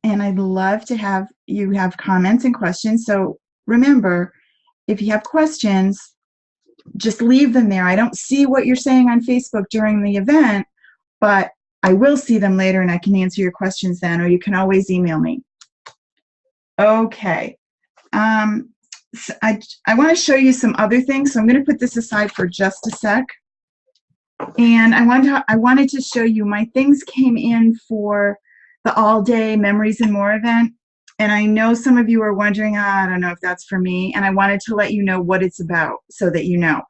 and I'd love to have you have comments and questions. So remember, if you have questions, just leave them there. I don't see what you're saying on Facebook during the event, but I will see them later and I can answer your questions then, or you can always email me. Okay. So I want to show you some other things, so I'm going to put this aside for just a sec. And I wanted to show you my things came in for the all-day Memories and More event. And I know some of you are wondering, I don't know if that's for me. And I wanted to let you know what it's about so that you know.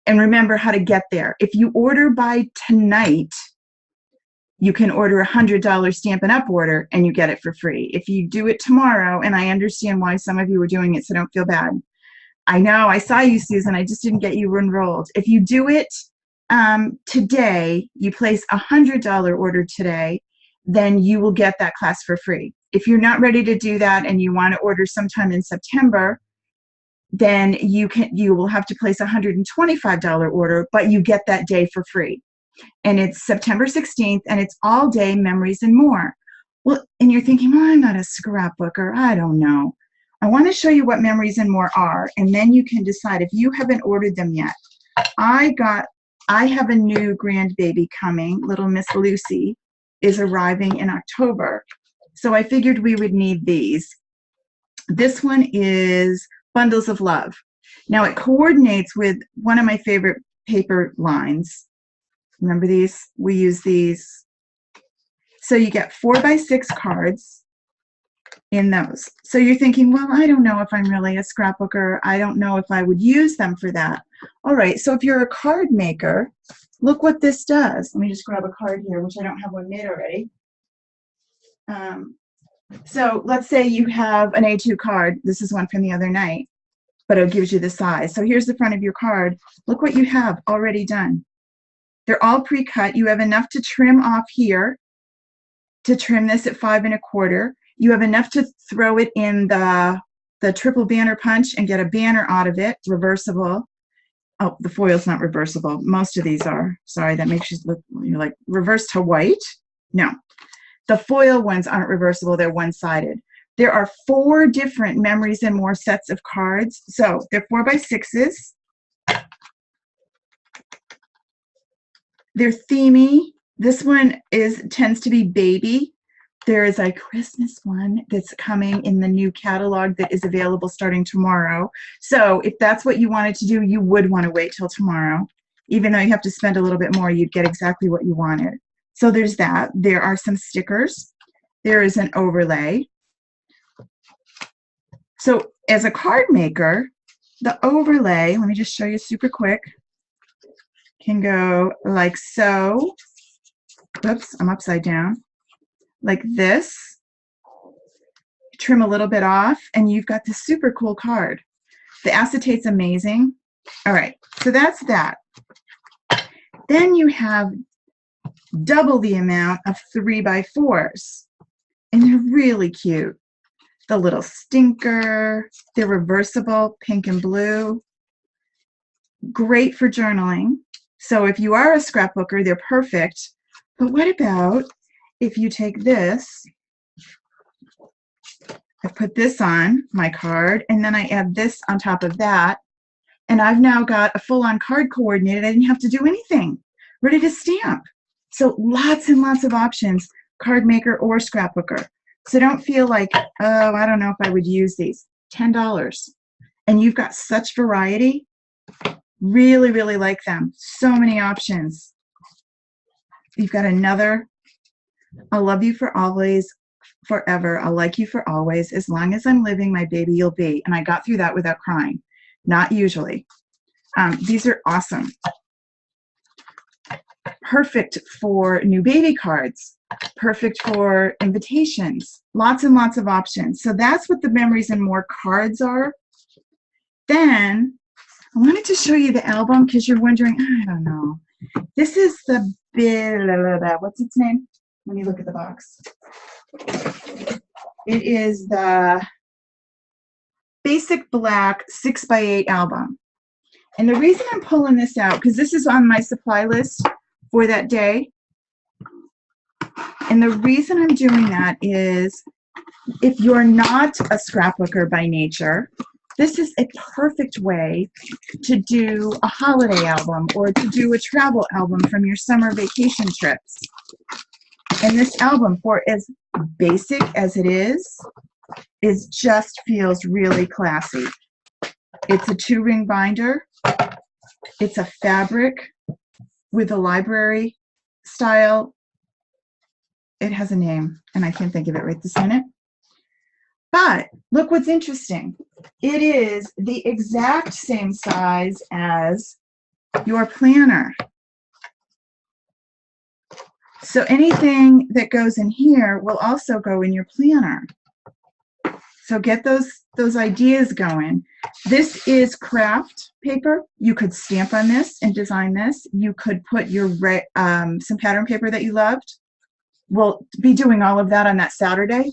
And remember how to get there. If you order by tonight, you can order a $100 Stampin' Up! Order and you get it for free. If you do it tomorrow, and I understand why some of you are doing it, so don't feel bad. I know, I saw you, Susan, I just didn't get you enrolled. If you do it today, you place a $100 order today, then you will get that class for free. If you're not ready to do that and you want to order sometime in September, then you will have to place a $125 order, but you get that day for free. And it's September 16th, and it's all day Memories and More. Well, and you're thinking, well, I'm not a scrapbooker, I don't know. I want to show you what Memories and More are, and then you can decide if you haven't ordered them yet. I have a new grandbaby coming. Little Miss Lucy is arriving in October. So I figured we would need these. This one is Bundles of Love. Now it coordinates with one of my favorite paper lines. Remember these? We use these. So you get 4x6 cards in those. So you're thinking, well, I don't know if I'm really a scrapbooker. I don't know if I would use them for that. All right, so if you're a card maker, look what this does. Let me just grab a card here, which I don't have one made already. So let's say you have an A2 card. This is one from the other night, but it gives you the size. So here's the front of your card. Look what you have already done. They're all pre-cut. You have enough to trim off here, to trim this at 5 1/4. You have enough to throw it in the triple banner punch and get a banner out of it, reversible. Oh, the foil's not reversible. Most of these are. Sorry, that makes you look, you're like, reverse to white? No. The foil ones aren't reversible. They're one-sided. There are 4 different Memories and More sets of cards. So they're 4x6s. They're themey. This one tends to be baby. There is a Christmas one that's coming in the new catalog that is available starting tomorrow. So if that's what you wanted to do, you would want to wait till tomorrow. Even though you have to spend a little bit more, you'd get exactly what you wanted. So there's that. There are some stickers. There is an overlay. So as a card maker, the overlay, let me just show you super quick, can go like so. Oops, I'm upside down. Like this. Trim a little bit off, and you've got this super cool card. The acetate's amazing. All right, so that's that. Then you have double the amount of 3x4s, and they're really cute. The little stinker, they're reversible, pink and blue. Great for journaling. So if you are a scrapbooker, they're perfect. But what about if you take this, I put this on my card, and then I add this on top of that, and I've now got a full-on card coordinated. I didn't have to do anything. Ready to stamp. So lots and lots of options, card maker or scrapbooker. So don't feel like, oh, I don't know if I would use these. $10. And you've got such variety. Really, really like them. So many options. You've got another, I'll love you for always, forever. I'll like you for always. As long as I'm living, my baby you'll be. And I got through that without crying. Not usually. These are awesome. Perfect for new baby cards. Perfect for invitations. Lots and lots of options. So that's what the Memories and More cards are. Then I wanted to show you the album because you're wondering, I don't know. This is the, what's its name? Let me look at the box. It is the Basic Black 6x8 album. And the reason I'm pulling this out, because this is on my supply list for that day. And the reason I'm doing that is if you're not a scrapbooker by nature, this is a perfect way to do a holiday album or to do a travel album from your summer vacation trips. And this album, for as basic as it is just feels really classy. It's a 2-ring binder. It's a fabric with a library style. It has a name, and I can't think of it right this minute. But look what's interesting. It is the exact same size as your planner. So anything that goes in here will also go in your planner. So get those ideas going. This is craft paper. You could stamp on this and design this. You could put your some pattern paper that you loved. We'll be doing all of that on that Saturday.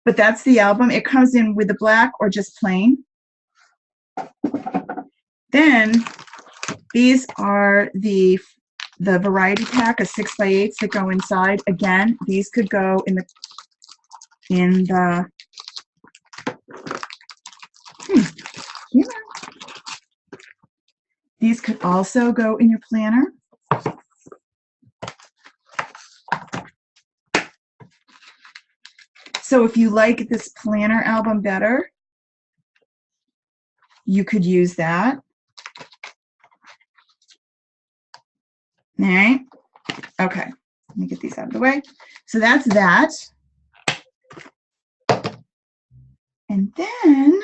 But that's the album. It comes in with the black or just plain. Then these are the variety pack of 6x8s that go inside. Again, these could go in the these could also go in your planner. So if you like this planner album better, you could use that. All right. Okay. Let me get these out of the way. So that's that. And then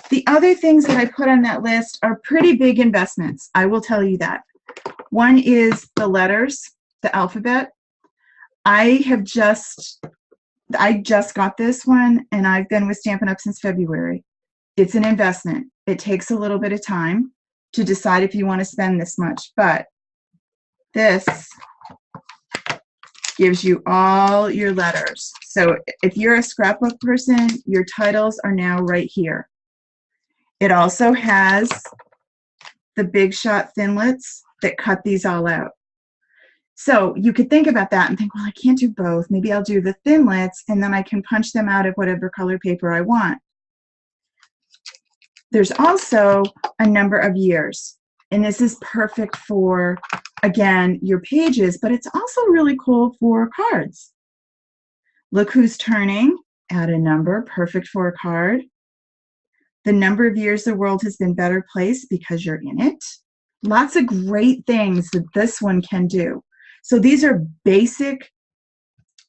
the other things that I put on that list are pretty big investments. I will tell you that. One is the letters, the alphabet. I just got this one, and I've been with Stampin' Up! Since February. It's an investment. It takes a little bit of time to decide if you want to spend this much, but this gives you all your letters. So if you're a scrapbook person, your titles are now right here. It also has the Big Shot Thinlits that cut these all out. So you could think about that and think, well, I can't do both. Maybe I'll do the Thinlits, and then I can punch them out of whatever color paper I want. There's also a number of years, and this is perfect for, again, your pages, but it's also really cool for cards. Look who's turning, add a number, perfect for a card. The number of years the world has been better placed because you're in it. Lots of great things that this one can do. So these are basic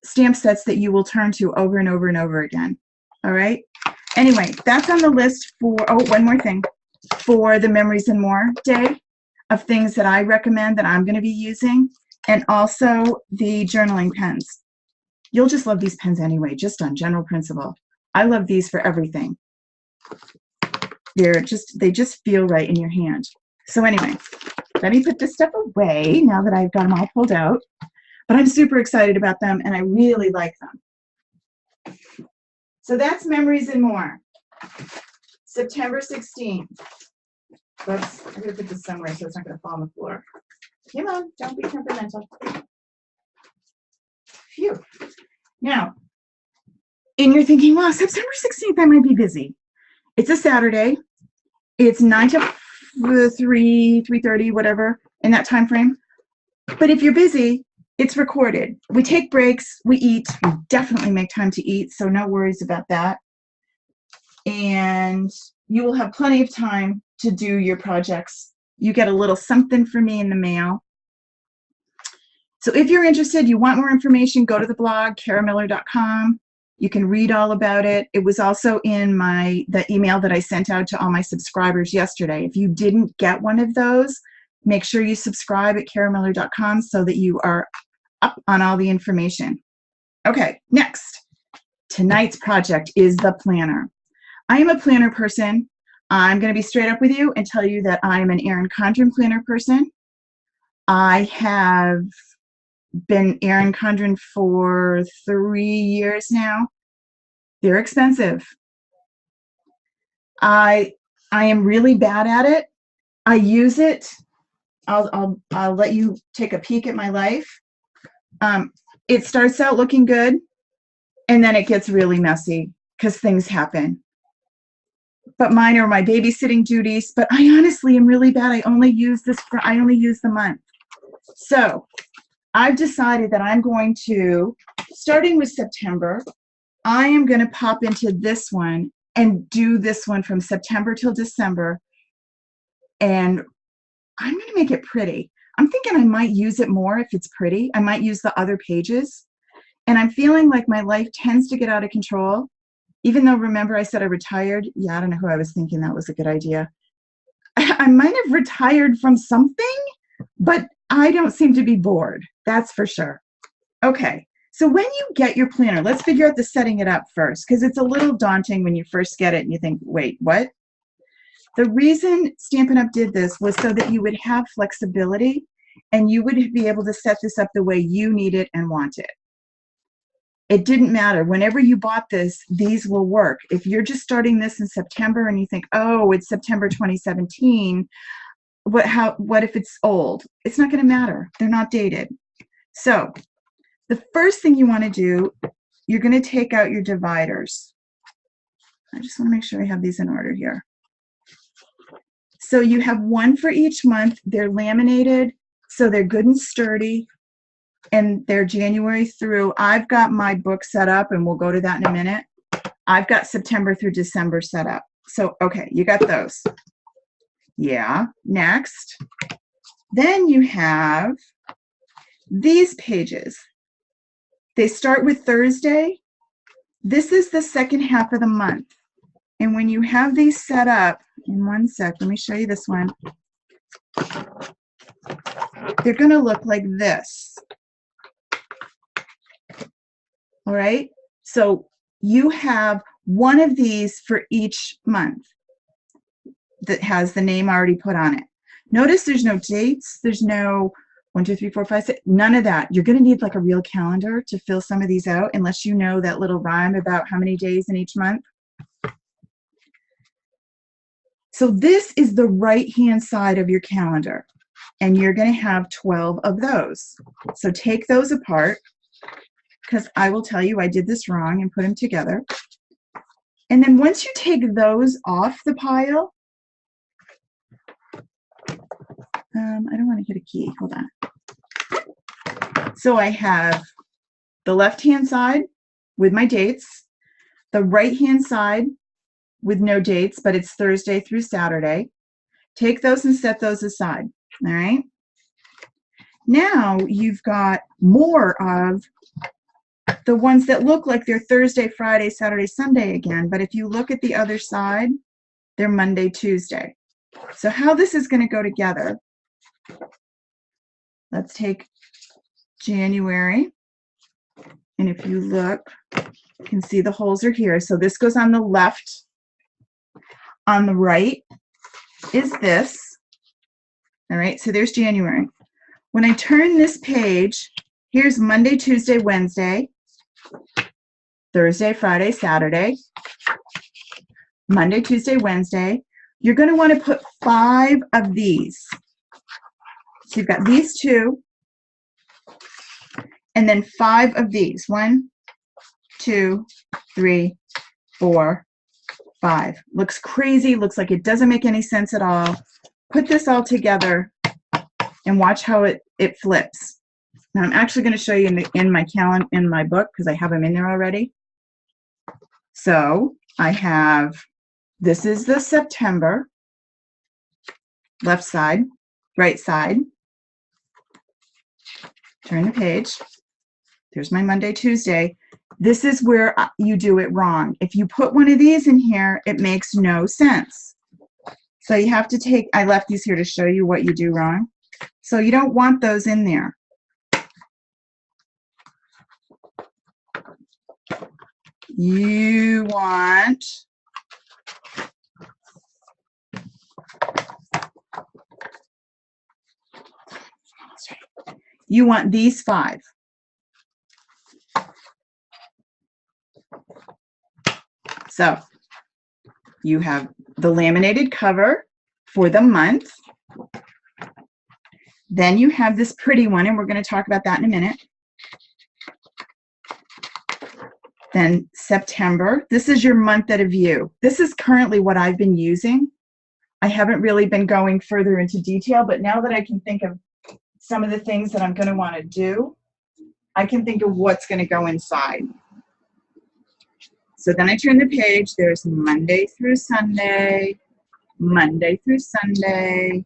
stamp sets that you will turn to over and over and over again. All right. Anyway, that's on the list for, oh, one more thing, for the Memories and More Day of things that I recommend that I'm going to be using, and also the journaling pens. You'll just love these pens anyway, just on general principle. I love these for everything. They just feel right in your hand. So anyway, let me put this stuff away now that I've got them all pulled out. But I'm super excited about them, and I really like them. So that's Memories and More. September 16th. I'm going to put this somewhere so it's not going to fall on the floor. Come on, don't be temperamental. Phew. Now, and you're thinking, well, September 16th, I might be busy. It's a Saturday. It's 9 to 3:30, whatever, in that time frame. But if you're busy, it's recorded. We take breaks, we eat, we definitely make time to eat, so no worries about that. And you will have plenty of time to do your projects. You get a little something from me in the mail. So if you're interested, you want more information, go to the blog, karamiller.com. You can read all about it. It was also in the email that I sent out to all my subscribers yesterday. If you didn't get one of those, make sure you subscribe at karamiller.com so that you are up on all the information. Okay, next. Tonight's project is the planner. I am a planner person. I'm going to be straight up with you and tell you that I am an Erin Condren planner person. I have been Erin Condren for 3 years now. They're expensive. I am really bad at it. I use it. I'll let you take a peek at my life. It starts out looking good. and then it gets really messy because things happen. But mine are my babysitting duties, but I honestly am really bad. I only use the month. So I've decided that I'm going to, starting with September, I am going to pop into this one and do this one from September till December, and I'm going to make it pretty. I'm thinking I might use it more if it's pretty. I might use the other pages, and I'm feeling like my life tends to get out of control. Even though, remember, I said I retired? Yeah, I don't know who I was thinking that was a good idea. I might have retired from something, but I don't seem to be bored. That's for sure. Okay, so when you get your planner, let's figure out the setting it up first, because it's a little daunting when you first get it and you think, wait, what? The reason Stampin' Up! Did this was so that you would have flexibility and you would be able to set this up the way you need it and want it. It didn't matter. Whenever you bought this, these will work. If you're just starting this in September and you think, oh, it's September 2017, what if it's old? It's not going to matter. They're not dated. So the first thing you want to do, you're going to take out your dividers. I just want to make sure I have these in order here. So you have one for each month. They're laminated, so they're good and sturdy. And they're January through, I've got my book set up, and we'll go to that in a minute. I've got September through December set up. So, okay, you got those. Yeah, next. Then you have these pages. They start with Thursday. This is the second half of the month. And when you have these set up, in one sec, let me show you this one. They're going to look like this. All right, so you have one of these for each month that has the name already put on it. Notice there's no dates, there's no 1, 2, 3, 4, 5, 6, none of that. You're going to need like a real calendar to fill some of these out, unless you know that little rhyme about how many days in each month. So this is the right-hand side of your calendar, and you're going to have 12 of those. So take those apart, because I will tell you I did this wrong and put them together. And then once you take those off the pile, I don't want to hit a key, hold on. So I have the left-hand side with my dates, the right-hand side with no dates, but it's Thursday through Saturday. Take those and set those aside, all right? Now you've got more of the ones that look like they're Thursday, Friday, Saturday, Sunday again, but if you look at the other side, they're Monday, Tuesday. So how this is going to go together, let's take January, and if you look, you can see the holes are here. So this goes on the left. On the right is this. All right, so there's January. When I turn this page, here's Monday, Tuesday, Wednesday, Thursday, Friday, Saturday, Monday, Tuesday, Wednesday. You're going to want to put 5 of these. So you've got these 2, and then 5 of these. 1, 2, 3, 4, 5. Looks crazy, looks like it doesn't make any sense at all. Put this all together and watch how it flips. Now I'm actually going to show you in my book, because I have them in there already. So I have, this is the September, left side, right side. Turn the page. There's my Monday, Tuesday. This is where you do it wrong. If you put one of these in here, it makes no sense. So you have to take, I left these here to show you what you do wrong. So you don't want those in there. You want these 5. So you have the laminated cover for the month. Then you have this pretty one, and we're going to talk about that in a minute. Then September, this is your month at a view. This is currently what I've been using. I haven't really been going further into detail, but now that I can think of some of the things that I'm going to want to do, I can think of what's going to go inside. So then I turn the page. There's Monday through Sunday, Monday through Sunday.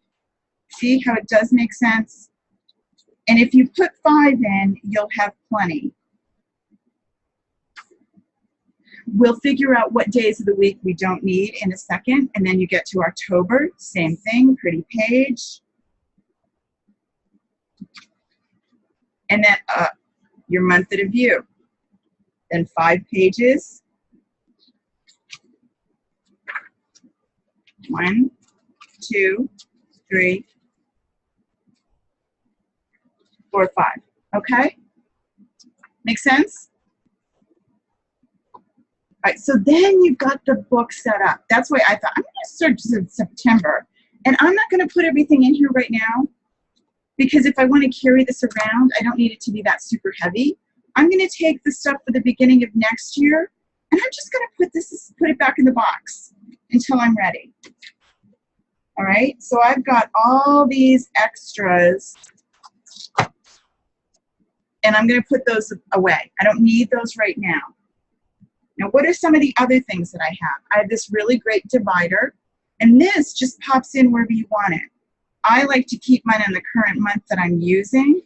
See how it does make sense? And if you put 5 in, you'll have plenty. We'll figure out what days of the week we don't need in a second, and then you get to October, same thing, pretty page. And then your month at a view. Then 5 pages. 1, 2, 3, 4, 5. Okay? Make sense? All right, so then you've got the book set up. That's why I thought, I'm going to start in September. And I'm not going to put everything in here right now, because if I want to carry this around, I don't need it to be that super heavy. I'm going to take the stuff for the beginning of next year, and I'm just going to put it back in the box until I'm ready. All right, so I've got all these extras, and I'm going to put those away. I don't need those right now. Now, what are some of the other things that I have? I have this really great divider, and this just pops in wherever you want it. I like to keep mine in the current month that I'm using,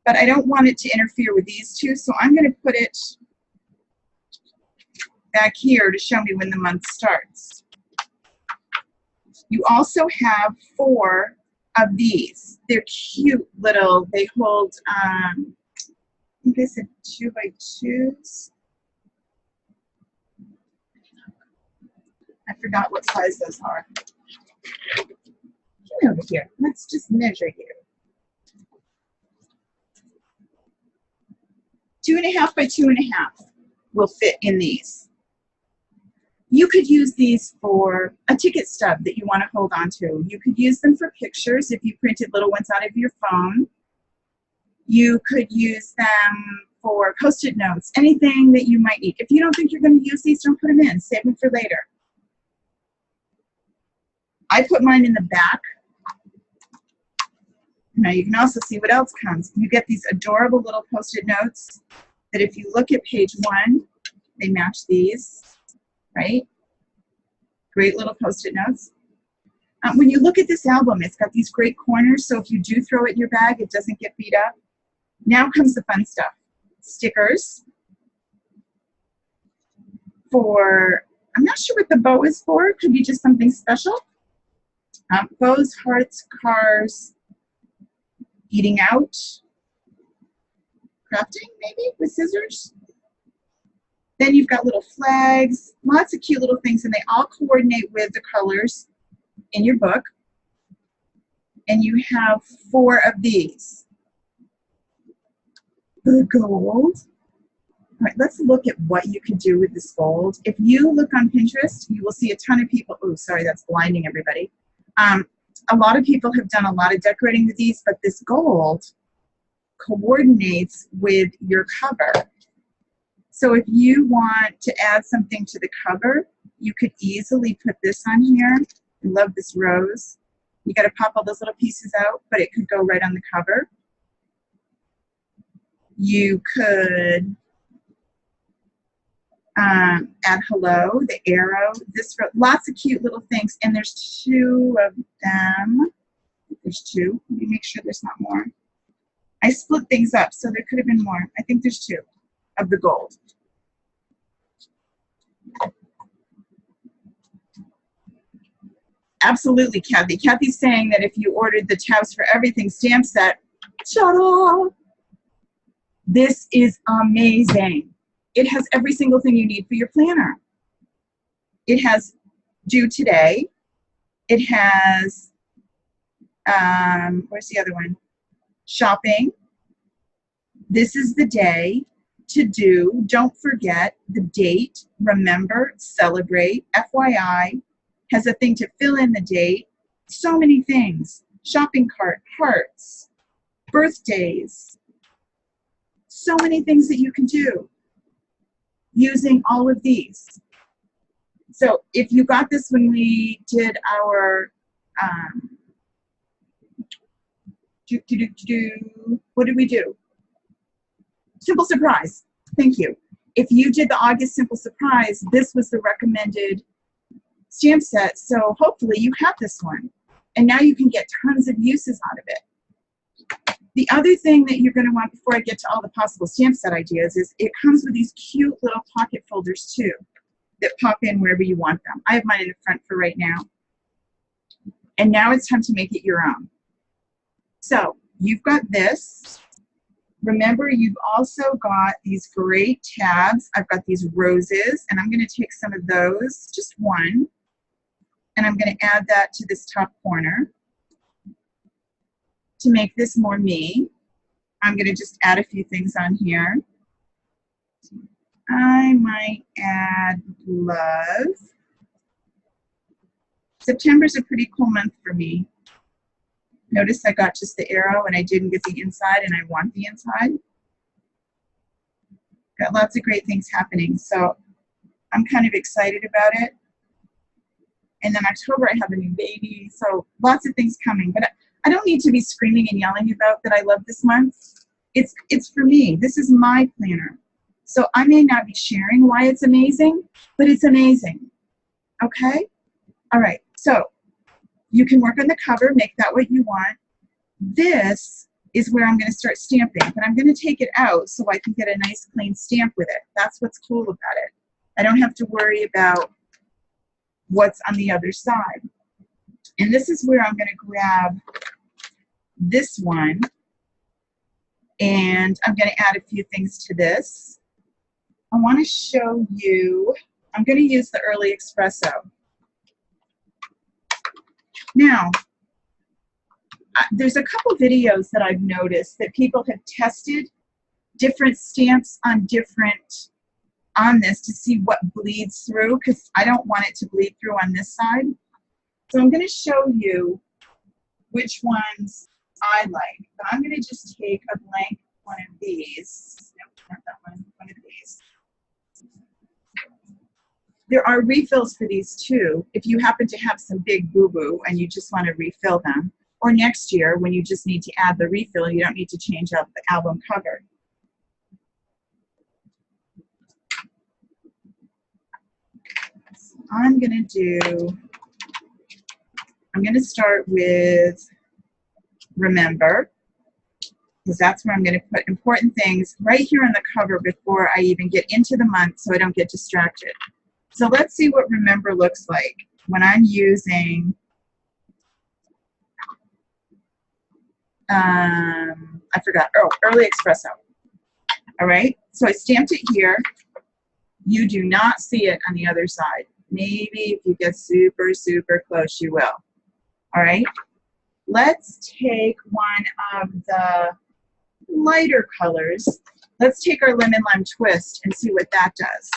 but I don't want it to interfere with these two, so I'm going to put it back here to show me when the month starts. You also have 4 of these. They're cute little, they hold, I think I said 2x2s. I forgot what size those are. Come over here. Let's just measure you. 2.5 by 2.5 will fit in these. You could use these for a ticket stub that you want to hold on to. You could use them for pictures if you printed little ones out of your phone. You could use them for Post-it notes, anything that you might need. If you don't think you're going to use these, don't put them in. Save them for later. I put mine in the back. Now you can also see what else comes. You get these adorable little Post-it notes that if you look at page 1, they match these, right? Great little Post-it notes. When you look at this album, it's got these great corners, so if you do throw it in your bag, it doesn't get beat up. Now comes the fun stuff. Stickers. I'm not sure what the bow is for. Could be just something special. Bows, hearts, cars, eating out, crafting maybe with scissors. Then you've got little flags, lots of cute little things, and they all coordinate with the colors in your book. And you have 4 of these. The gold. All right, let's look at what you can do with this gold. If you look on Pinterest, you will see a ton of people. Oh, sorry, that's blinding everybody. A lot of people have done a lot of decorating with these, but this gold coordinates with your cover. So if you want to add something to the cover, you could easily put this on here. I love this rose. You got to pop all those little pieces out, but it could go right on the cover. You could add hello, the arrow, this, lots of cute little things, and there's 2 of them. There's 2. Let me make sure there's not more. I split things up, so there could have been more. I think there's 2 of the gold. Absolutely, Kathy. Kathy's saying that if you ordered the Taos for Everything stamp set, ta-da! This is amazing. It has every single thing you need for your planner. It has due today. It has, where's the other one? Shopping. This is the day. To do. Don't forget the date. Remember. Celebrate. FYI. Has a thing to fill in the date. So many things. Shopping cart. Hearts. Birthdays. So many things that you can do. using all of these. So if you got this when we did our, what did we do? Simple Surprise. Thank you. If you did the August Simple Surprise, this was the recommended stamp set. So hopefully you have this one. And now you can get tons of uses out of it. The other thing that you're going to want before I get to all the possible stamp set ideas is it comes with these cute little pocket folders too that pop in wherever you want them. I have mine in the front for right now. And now it's time to make it your own. So you've got this. Remember, you've also got these great tabs. I've got these roses, and I'm going to take some of those, just one, and I'm going to add that to this top corner. To make this more me, I'm going to just add a few things on here. I might add love. September's a pretty cool month for me. Notice I got just the arrow and I didn't get the inside, and I want the inside. Got lots of great things happening, so I'm kind of excited about it. And then October I have a new baby, so lots of things coming. But I don't need to be screaming and yelling about that I love this month. It's for me. This is my planner. So I may not be sharing why it's amazing, but it's amazing. Okay? All right, so you can work on the cover, make that what you want. This is where I'm going to start stamping, but I'm going to take it out so I can get a nice clean stamp with it. That's what's cool about it. I don't have to worry about what's on the other side. And this is where I'm going to grab this one, and I'm going to add a few things to this. I want to show you, I'm going to use the Early Espresso. Now, there's a couple videos that I've noticed that people have tested different stamps on this to see what bleeds through, because I don't want it to bleed through on this side. So I'm going to show you which ones I like. But I'm going to just take a blank one of these. Nope, not that one. One of these. There are refills for these too, if you happen to have some big boo-boo and you just want to refill them. Or next year, when you just need to add the refill, you don't need to change out the album cover. So I'm going to start with Remember, because that's where I'm going to put important things right here on the cover before I even get into the month so I don't get distracted. So let's see what Remember looks like when I'm using, I forgot, oh, Early Espresso. All right, so I stamped it here. You do not see it on the other side. Maybe if you get super, super close, you will. All right, let's take one of the lighter colors. Let's take our Lemon Lime Twist and see what that does.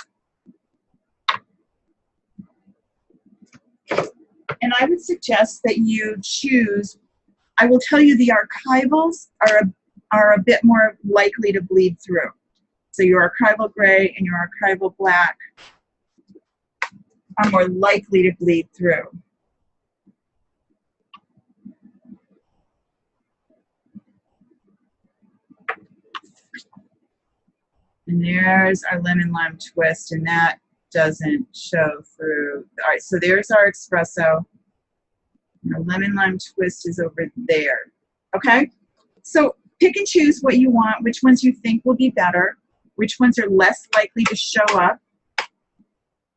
And I would suggest that you choose, I will tell you the archivals are a bit more likely to bleed through. So your archival gray and your archival black are more likely to bleed through. And there's our Lemon Lime Twist, and that doesn't show through. All right, so there's our espresso. And our Lemon Lime Twist is over there. Okay, so pick and choose what you want, which ones you think will be better, which ones are less likely to show up.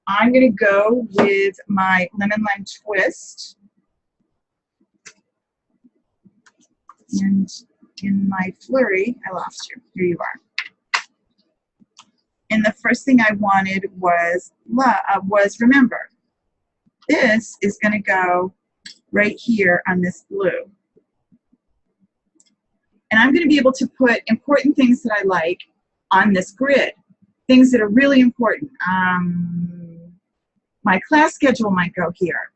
I'm going to go with my Lemon Lime Twist. And in my flurry, I lost you. Here you are. And the first thing I wanted was Remember. This is going to go right here on this blue. And I'm going to be able to put important things that I like on this grid, things that are really important. My class schedule might go here,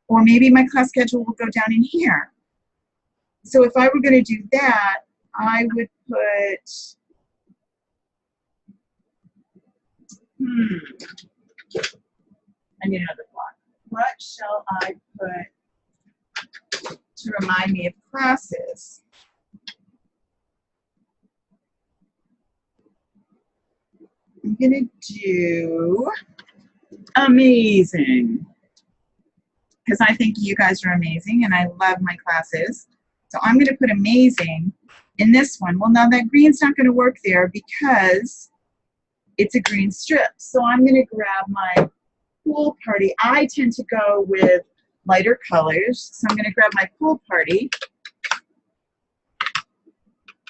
or maybe my class schedule will go down in here. So if I were going to do that, I would put I need another block. What shall I put to remind me of classes? I'm going to do amazing, because I think you guys are amazing and I love my classes. So I'm going to put amazing in this one. Well, now that green's not going to work there because it's a green strip. So I'm going to grab my pool party. I tend to go with lighter colors. So I'm going to grab my pool party.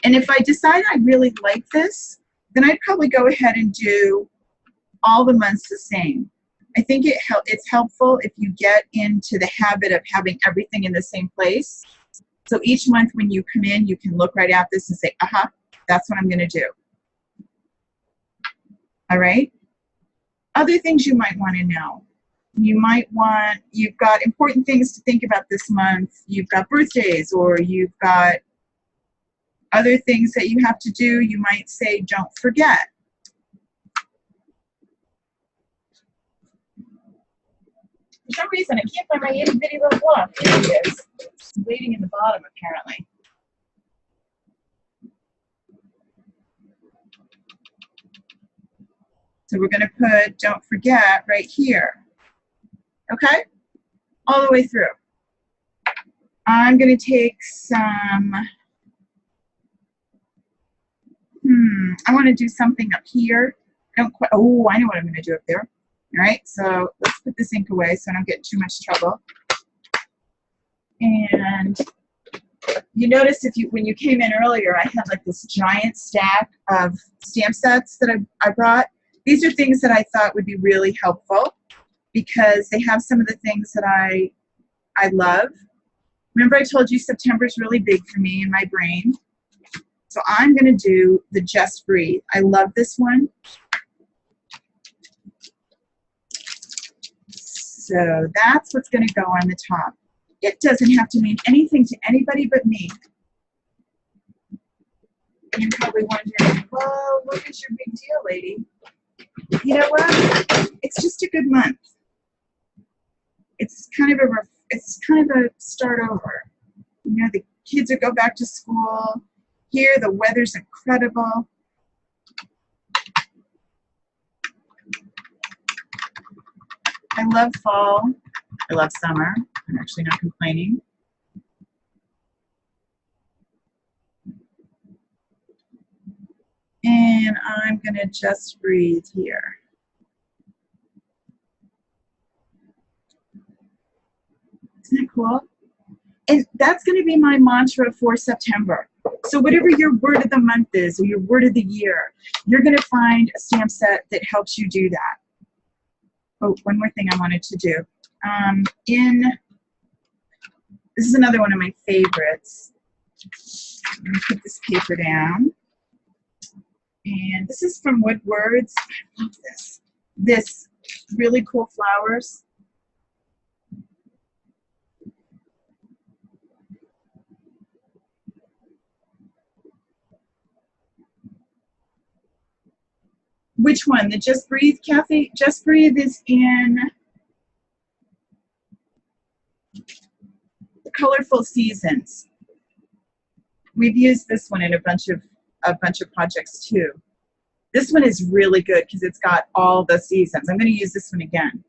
And if I decide I really like this, then I'd probably go ahead and do all the months the same. I think it's helpful if you get into the habit of having everything in the same place. So each month when you come in, you can look right at this and say, aha, that's what I'm going to do. All right? Other things you might want to know. You've got important things to think about this month. You've got birthdays, or you've got other things that you have to do. You might say, don't forget. For some reason, I can't find my itty bitty little block. Here it is. It's waiting in the bottom, apparently. So we're going to put don't forget right here. Okay? All the way through. I'm going to take some, I want to do something up here. Oh, I know what I'm going to do up there. All right, so let's put this ink away so I don't get in too much trouble. And you noticed when you came in earlier, I had like this giant stack of stamp sets that I brought. These are things that I thought would be really helpful because they have some of the things that I love. Remember I told you September is really big for me in my brain. So I'm going to do the Just Breathe. I love this one. So that's what's going to go on the top. It doesn't have to mean anything to anybody but me. And you're probably wondering, well, what is your big deal, lady? You know what? It's just a good month. It's kind of a start over. You know, the kids will go back to school. Here, the weather's incredible. I love fall. I love summer. I'm actually not complaining. And I'm going to just breathe here. Isn't that cool? And that's going to be my mantra for September. So whatever your word of the month is or your word of the year, you're going to find a stamp set that helps you do that. Oh, one more thing I wanted to do. This is another one of my favorites. I'm going to put this paper down. And this is from Woodwords. I love this. This really cool flowers. Which one? The Just Breathe, Kathy? Just Breathe is in the Colorful Seasons. We've used this one in a bunch of projects too. This one is really good because it's got all the seasons. I'm going to use this one again.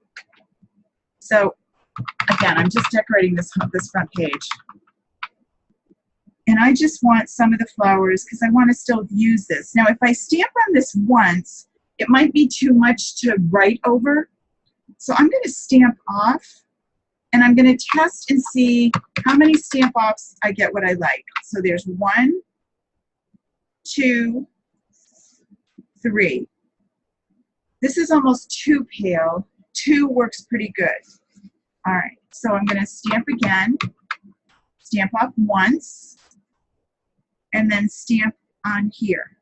So again, I'm just decorating this front page. And I just want some of the flowers because I want to still use this. Now, if I stamp on this once, it might be too much to write over. So I'm going to stamp off, and I'm going to test and see how many stamp offs I get what I like. So there's 1, 2, 3. This is almost too pale. 2 works pretty good. All right, so I'm going to stamp again, stamp off once, and then stamp on here.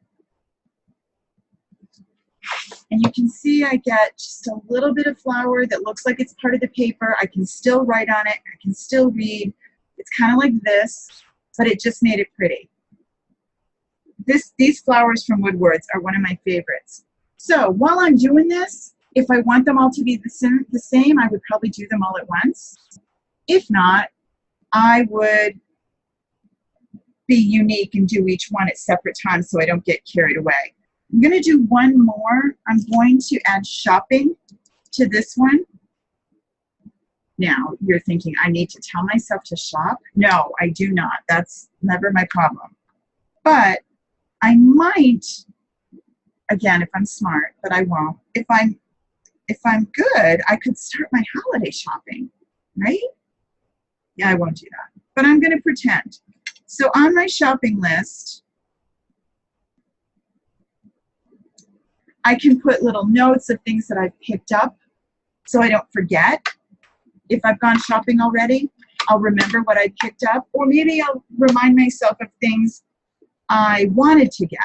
And you can see I get just a little bit of flower that looks like it's part of the paper. I can still write on it. I can still read. It's kind of like this, but it just made it pretty. These flowers from Woodwords are one of my favorites. So while I'm doing this, if I want them all to be the same, I would probably do them all at once. If not, I would be unique and do each one at separate times so I don't get carried away. I'm going to do one more. I'm going to add shopping to this one. Now, you're thinking, I need to tell myself to shop? No, I do not. That's never my problem. But I might, again, if I'm smart, but I won't. If I'm good, I could start my holiday shopping, right? Yeah, I won't do that. But I'm going to pretend. So on my shopping list, I can put little notes of things that I've picked up so I don't forget. If I've gone shopping already, I'll remember what I picked up, or maybe I'll remind myself of things I wanted to get,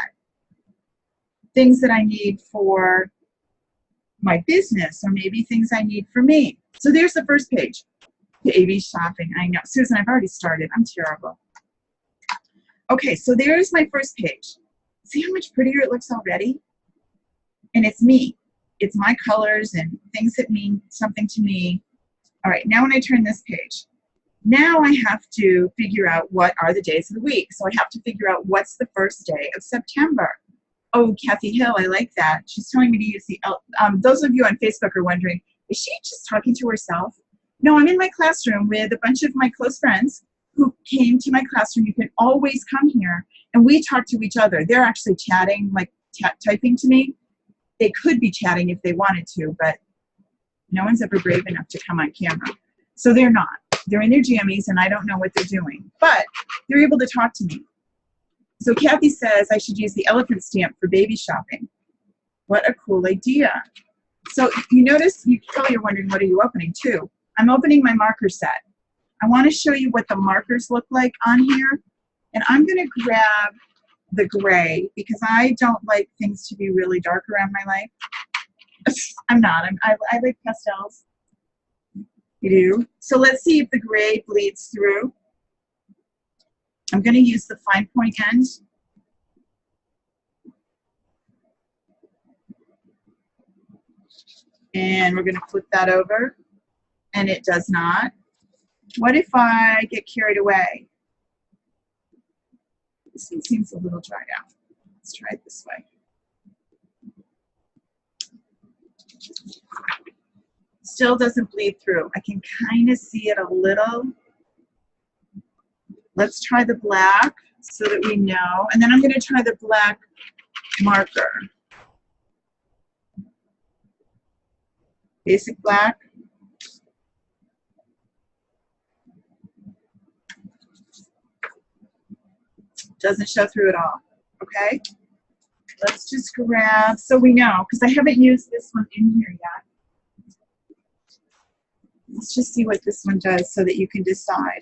things that I need for my business, or maybe things I need for me. So there's the first page, the AB shopping. I know, Susan, I've already started. I'm terrible. Okay, so there's my first page. See how much prettier it looks already? And it's me. It's my colors and things that mean something to me. All right, now when I turn this page, now I have to figure out what are the days of the week. So I have to figure out what's the first day of September. Oh, Kathy Hill, I like that. She's telling me to use the, those of you on Facebook are wondering, is she just talking to herself? No, I'm in my classroom with a bunch of my close friends who came to my classroom. You can always come here, and we talk to each other. They're actually chatting, like typing to me. They could be chatting if they wanted to, but no one's ever brave enough to come on camera. So they're not. They're in their jammies, and I don't know what they're doing, but they're able to talk to me. So Kathy says I should use the elephant stamp for baby shopping. What a cool idea. So you notice, you probably are wondering, what are you opening too? I'm opening my marker set. I want to show you what the markers look like on here, and I'm going to grab the gray because I don't like things to be really dark around my life. I'm not. I like pastels. You do. So let's see if the gray bleeds through. I'm going to use the fine point end. And we're going to flip that over. And it does not. What if I get carried away? This one seems a little dried out. Let's try it this way. Still doesn't bleed through. I can kind of see it a little. Let's try the black so that we know. And then I'm going to try the black marker. Basic black. Doesn't show through at all. Okay? Let's just grab, so we know, because I haven't used this one in here yet. Let's just see what this one does so that you can decide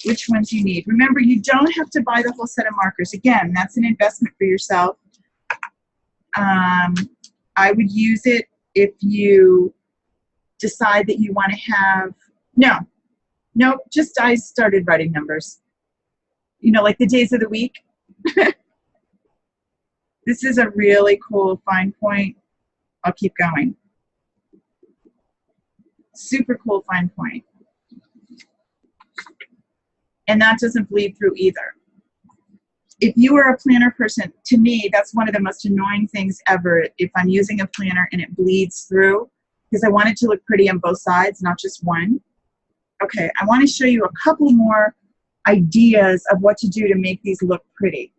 which ones you need. Remember, you don't have to buy the whole set of markers. Again, that's an investment for yourself. I would use it if you decide that you want to have, no, just I started writing numbers. You know, like the days of the week. This is a really cool fine point. I'll keep going. Super cool fine point. And that doesn't bleed through either. If you are a planner person, to me, that's one of the most annoying things ever if I'm using a planner and it bleeds through, because I want it to look pretty on both sides, not just one. Okay, I want to show you a couple more ideas of what to do to make these look pretty.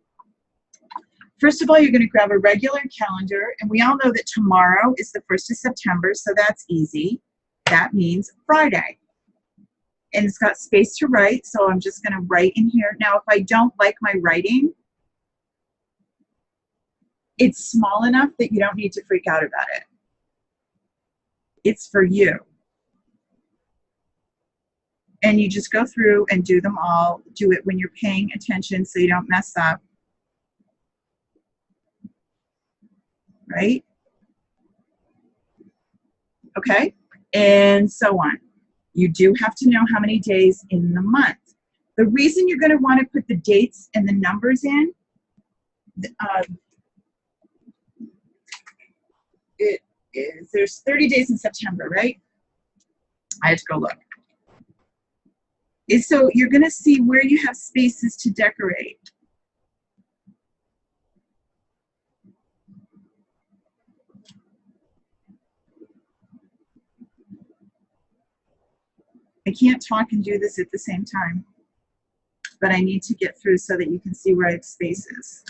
First of all, you're going to grab a regular calendar, and we all know that tomorrow is the 1st of September, so that's easy. That means Friday. And it's got space to write, so I'm just going to write in here. Now, if I don't like my writing, it's small enough that you don't need to freak out about it. It's for you. And you just go through and do them all. Do it when you're paying attention so you don't mess up. Right? Okay? And so on. You do have to know how many days in the month. The reason you're going to want to put the dates and the numbers in, it is, there's 30 days in September, right? I had to go look. So you're going to see where you have spaces to decorate. I can't talk and do this at the same time, but I need to get through so that you can see where I have spaces.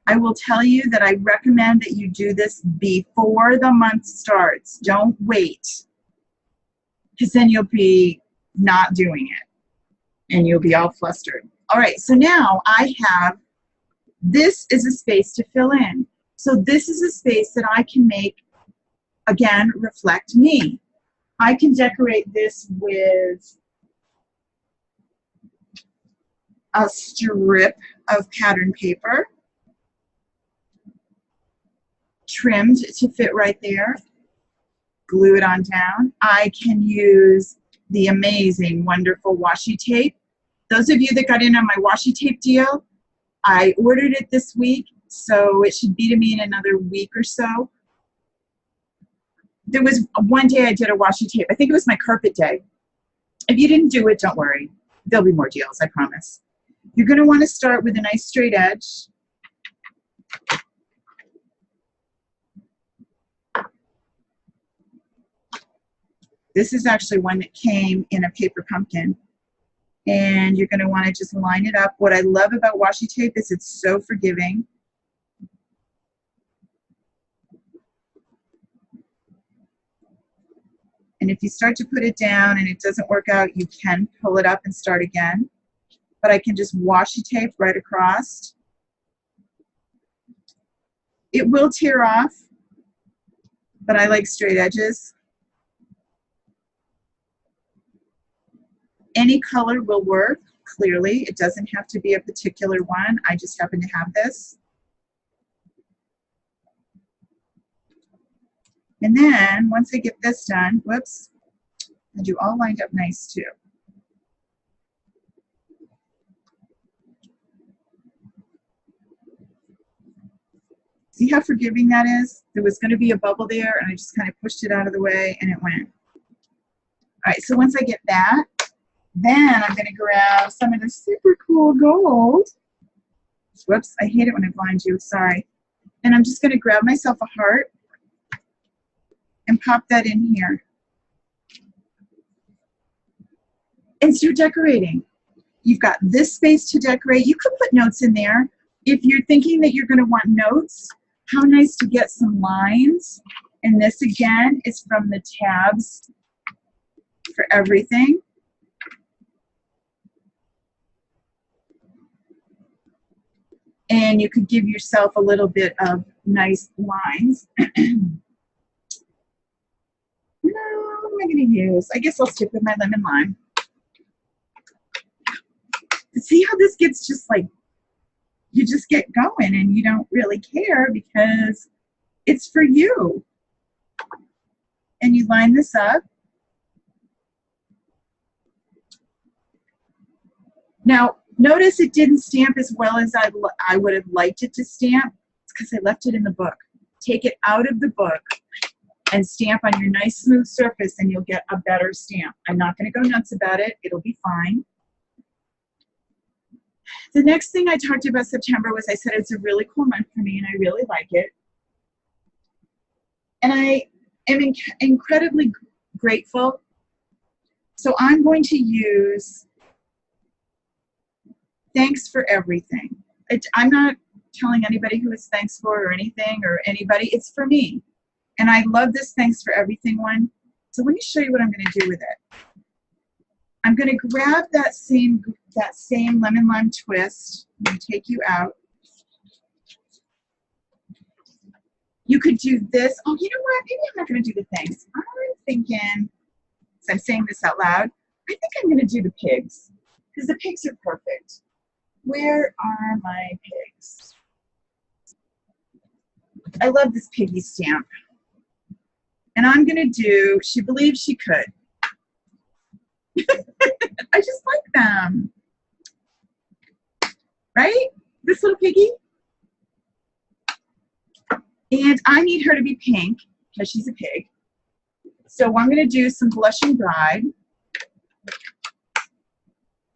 I will tell you that I recommend that you do this before the month starts. Don't wait, because then you'll be not doing it and you'll be all flustered. All right, so now I have, this is a space to fill in. So this is a space that I can make, again, reflect me. I can decorate this with a strip of pattern paper, trimmed to fit right there, glue it on down. I can use the amazing, wonderful washi tape. Those of you that got in on my washi tape deal, I ordered it this week, so it should be to me in another week or so. There was one day I did a washi tape. I think it was my carpet day. If you didn't do it, don't worry. There'll be more deals, I promise. You're going to want to start with a nice straight edge. This is actually one that came in a paper pumpkin. And you're going to want to just line it up. What I love about washi tape is it's so forgiving. And if you start to put it down and it doesn't work out, you can pull it up and start again. But I can just washi tape right across. It will tear off, but I like straight edges. Any color will work, clearly. It doesn't have to be a particular one. I just happen to have this. And then once I get this done, whoops, I do all lined up nice too. See how forgiving that is? There was going to be a bubble there, and I just kind of pushed it out of the way, and it went. All right, so once I get that, then I'm going to grab some of the super cool gold. Whoops, I hate it when I blind you, sorry. And I'm just going to grab myself a heart and pop that in here. And start decorating. You've got this space to decorate. You could put notes in there. If you're thinking that you're going to want notes, how nice to get some lines. And this again is from the tabs for everything. And you could give yourself a little bit of nice lines. What am I going to use? I guess I'll stick with my lemon lime. See how this gets just like, you just get going and you don't really care because it's for you. And you line this up. Now, notice it didn't stamp as well as I would have liked it to stamp. It's because I left it in the book. Take it out of the book and stamp on your nice smooth surface and you'll get a better stamp. I'm not going to go nuts about it. It'll be fine. The next thing I talked about September was I said it's a really cool month for me and I really like it. And I am incredibly grateful. So I'm going to use thanks for everything. I'm not telling anybody who it's thanks for or anything or anybody. It's for me. And I love this thanks for everything one. So let me show you what I'm going to do with it. I'm going to grab that same lemon lime twist and take you out. You could do this. Oh, you know what? Maybe I'm not going to do the thanks. I'm thinking, as I'm saying this out loud, I think I'm going to do the pigs because the pigs are perfect. Where are my pigs? I love this piggy stamp. And I'm going to do, she believes she could. I just them. Right? This little piggy. And I need her to be pink because she's a pig. So I'm going to do some Blushing Bride.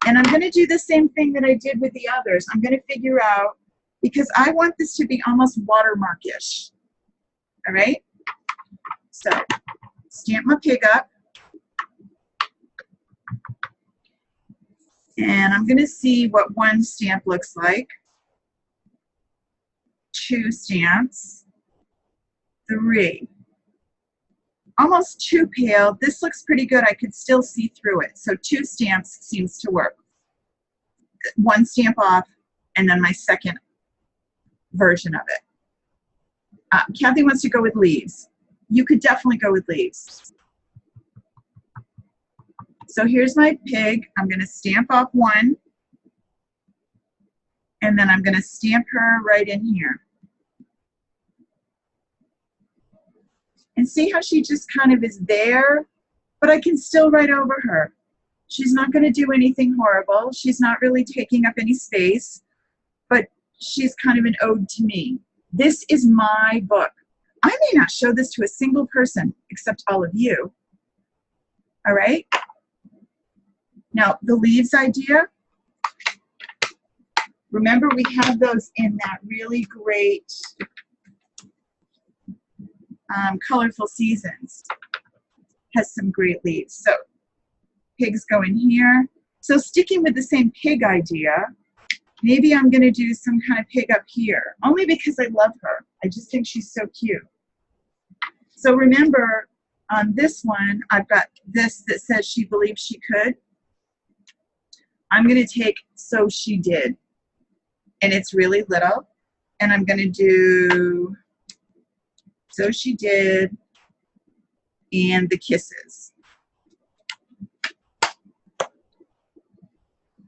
And I'm going to do the same thing that I did with the others. I'm going to figure out, because I want this to be almost watermarkish. All right? So stamp my pig up. And I'm going to see what one stamp looks like. 2 stamps. 3. Almost too pale. This looks pretty good. I could still see through it. So 2 stamps seems to work. 1 stamp off, and then my second version of it. Kathy wants to go with leaves. You could definitely go with leaves. So here's my pig. I'm going to stamp off 1, and then I'm going to stamp her right in here. And see how she just kind of is there, but I can still write over her. She's not going to do anything horrible. She's not really taking up any space, but she's kind of an ode to me. This is my book. I may not show this to a single person except all of you. All right? Now, the leaves idea, remember we have those in that really great Colorful Seasons. Has some great leaves. So pigs go in here. So sticking with the same pig idea, maybe I'm going to do some kind of pig up here, only because I love her. I just think she's so cute. So remember, on this one, I've got this that says she believes she could. I'm going to take So She Did, and it's really little, and I'm going to do So She Did and the kisses.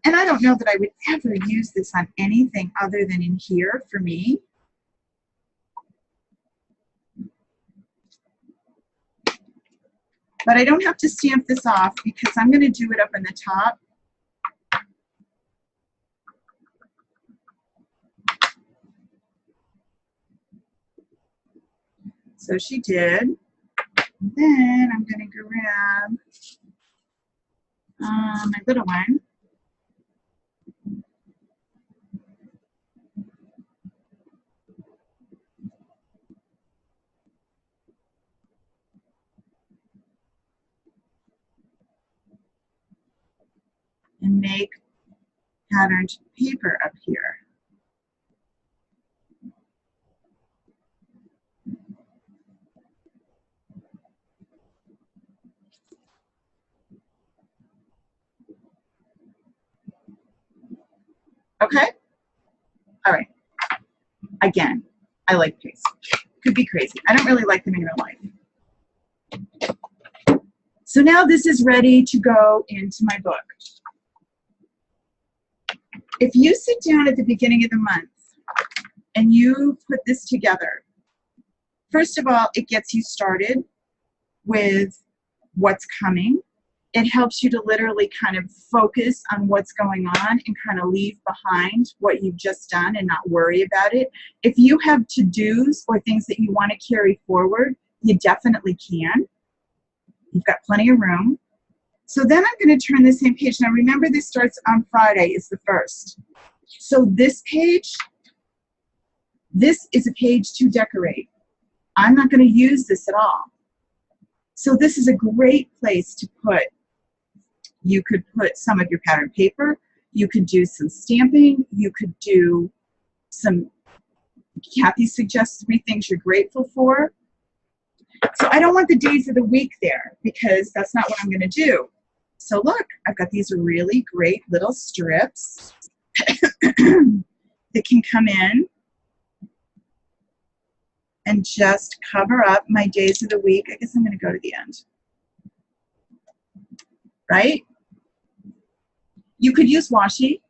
And I don't know that I would ever use this on anything other than in here for me. But I don't have to stamp this off because I'm going to do it up in the top. So she did. And then I'm going to grab my little one. And make patterned paper up here. Okay? All right. Again, I like pigs. Could be crazy. I don't really like them in real life. So now this is ready to go into my book. If you sit down at the beginning of the month and you put this together, first of all, it gets you started with what's coming. It helps you to literally kind of focus on what's going on and kind of leave behind what you've just done and not worry about it. If you have to-dos or things that you want to carry forward, you definitely can. You've got plenty of room. So then I'm going to turn the same page. Now remember, this starts on Friday, is the 1st. So this page, this is a page to decorate. I'm not going to use this at all. So this is a great place to put. You could put some of your pattern paper. You could do some stamping. You could do some, Kathy suggests 3 things you're grateful for. So I don't want the days of the week there because that's not what I'm going to do. So look, I've got these really great little strips that can come in and just cover up my days of the week. I guess I'm going to go to the end. Right? You could use washi,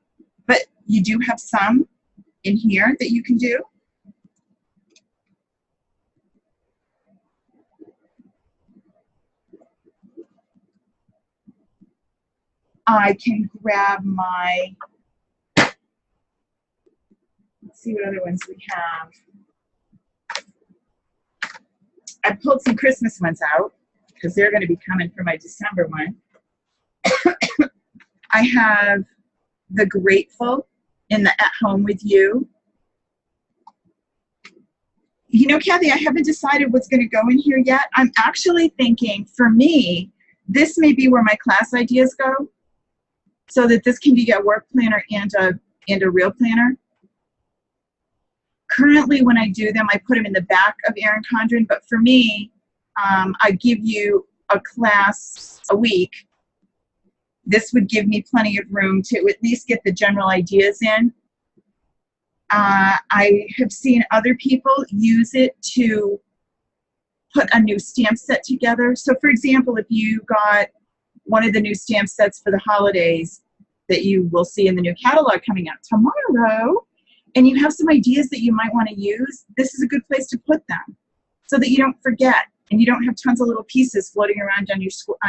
but you do have some in here that you can do. I can grab my, let's see what other ones we have. I pulled some Christmas ones out because they're going to be coming for my December one. I have the Grateful in the At Home With You. You know, Kathy, I haven't decided what's going to go in here yet. I'm actually thinking, for me, this may be where my class ideas go, so that this can be a work planner and a real planner. Currently, when I do them, I put them in the back of Erin Condren, but for me, I give you a class a week. This would give me plenty of room to at least get the general ideas in. I have seen other people use it to put a new stamp set together. So for example, if you got one of the new stamp sets for the holidays that you will see in the new catalog coming out tomorrow, and you have some ideas that you might want to use, this is a good place to put them so that you don't forget and you don't have tons of little pieces floating around on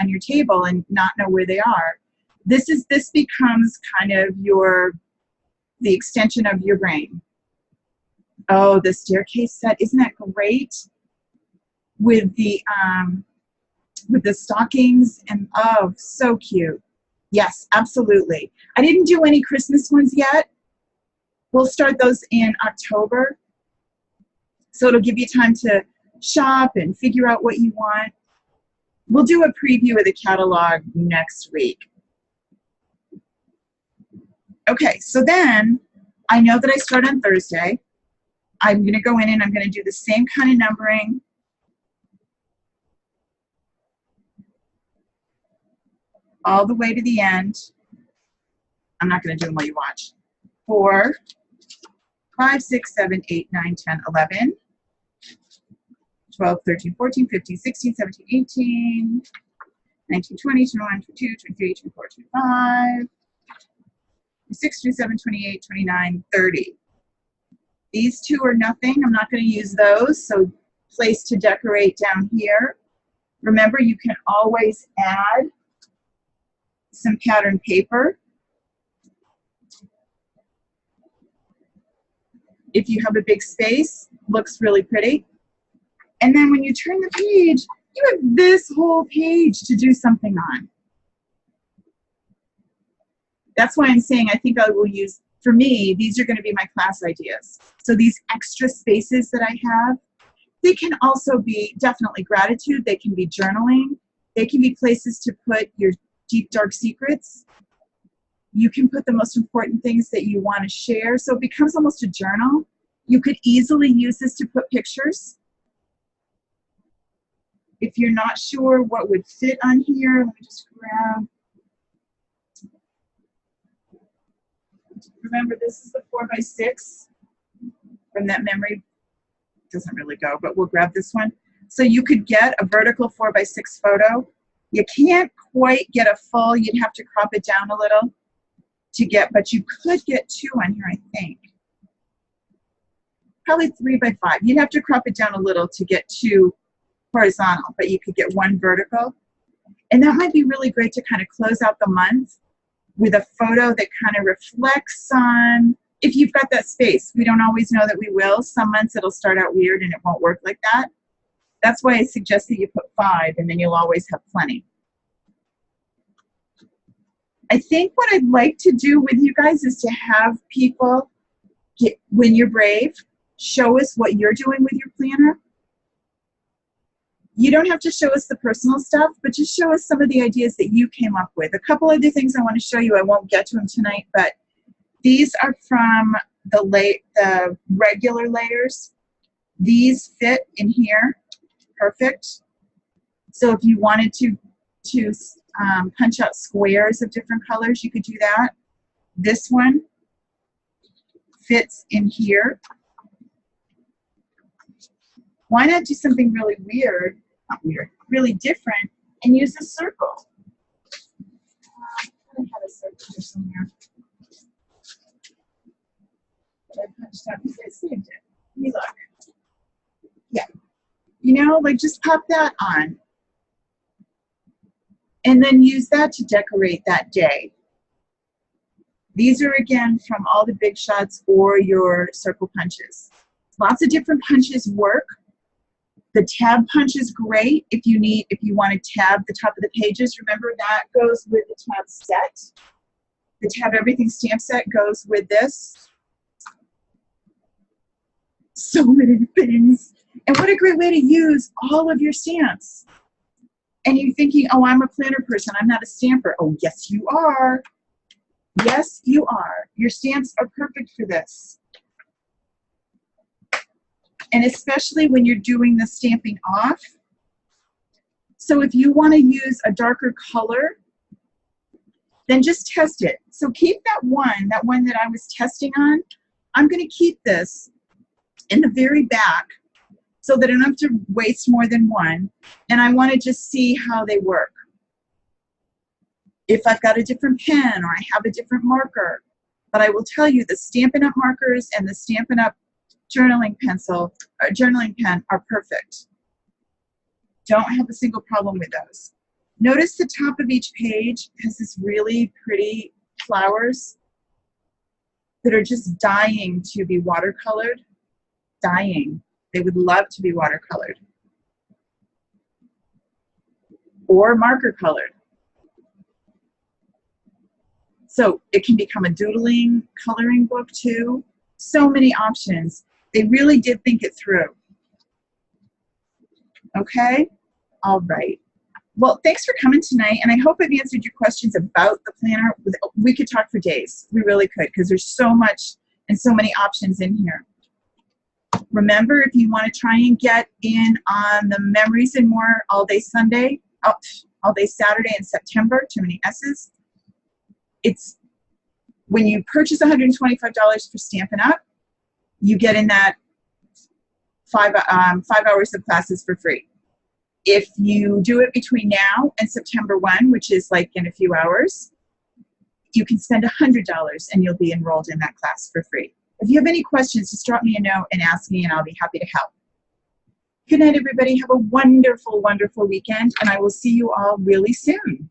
your table and not know where they are. This becomes kind of the extension of your brain. Oh, the staircase set, isn't that great? With the stockings, and oh, so cute. Yes, absolutely. I didn't do any Christmas ones yet. We'll start those in October. So it'll give you time to shop and figure out what you want. We'll do a preview of the catalog next week. Okay, so then I know that I start on Thursday. I'm going to go in and I'm going to do the same kind of numbering. All the way to the end. I'm not going to do them while you watch. 4, 5, 6, 7, 8, 9, 10, 11, 12, 13, 14, 15, 16, 17, 18, 19, 20, 21, 22, 23, 24, 25, 26, 27, 28, 29, 30. These two are nothing. I'm not going to use those, so place to decorate down here. Remember, you can always add some pattern paper. If you have a big space, looks really pretty. And then when you turn the page, you have this whole page to do something on. That's why I'm saying I think I will use, for me, these are going to be my class ideas. So these extra spaces that I have, they can also be definitely gratitude. They can be journaling. They can be places to put your deep, dark secrets. You can put the most important things that you want to share. So it becomes almost a journal. You could easily use this to put pictures. If you're not sure what would fit on here, let me just grab. Remember, this is the 4x6 from that memory. Doesn't really go, but we'll grab this one. So you could get a vertical 4x6 photo. You can't quite get a full, you'd have to crop it down a little to get, but you could get 2 on here, I think. Probably 3x5. You'd have to crop it down a little to get 2 horizontal, but you could get 1 vertical. And that might be really great to kind of close out the month with a photo that kind of reflects on, if you've got that space. We don't always know that we will. Some months it'll start out weird and it won't work like that. That's why I suggest that you put 5 and then you'll always have plenty. I think what I'd like to do with you guys is to have people, when you're brave, show us what you're doing with your planner. You don't have to show us the personal stuff, but just show us some of the ideas that you came up with. A couple other things I want to show you. I won't get to them tonight, but these are from the regular layers. These fit in here, perfect. So if you wanted to punch out squares of different colors, you could do that. This one fits in here. Why not do something really weird, not weird, really different, and use a circle? I have a circle here somewhere. But I punched out because I saved it. Let me look. Yeah. You know, like just pop that on. and then use that to decorate that day. These are again from all the Big Shots or your circle punches. Lots of different punches work. The tab punch is great if you want to tab the top of the pages. Remember, that goes with the tab set. The Tab Everything stamp set goes with this. So many things. And what a great way to use all of your stamps. And you're thinking, oh, I'm a planner person, I'm not a stamper. Oh, yes, you are. Yes, you are. Your stamps are perfect for this. And especially when you're doing the stamping off. So if you want to use a darker color, then just test it. So keep that one that I was testing on. I'm going to keep this in the very back so that I don't have to waste more than one. And I want to just see how they work. If I've got a different pen or I have a different marker. But I will tell you, the Stampin' Up! Markers and the Stampin' Up! Journaling pencil or journaling pen are perfect. Don't have a single problem with those. Notice the top of each page has this really pretty flowers that are just dying to be watercolored. Dying. They would love to be watercolored. Or marker colored. So it can become a doodling, coloring book too. So many options. They really did think it through. Okay? All right. Well, thanks for coming tonight, and I hope I've answered your questions about the planner. We could talk for days. We really could, because there's so much and so many options in here. Remember, if you want to try and get in on the Memories and More All Day Sunday, All Day Saturday in September, too many S's, it's when you purchase $125 for Stampin' Up!, you get in that 5 hours of classes for free. If you do it between now and September 1, which is like in a few hours, you can spend $100 and you'll be enrolled in that class for free. If you have any questions, just drop me a note and ask me, and I'll be happy to help. Good night, everybody. Have a wonderful, wonderful weekend, and I will see you all really soon.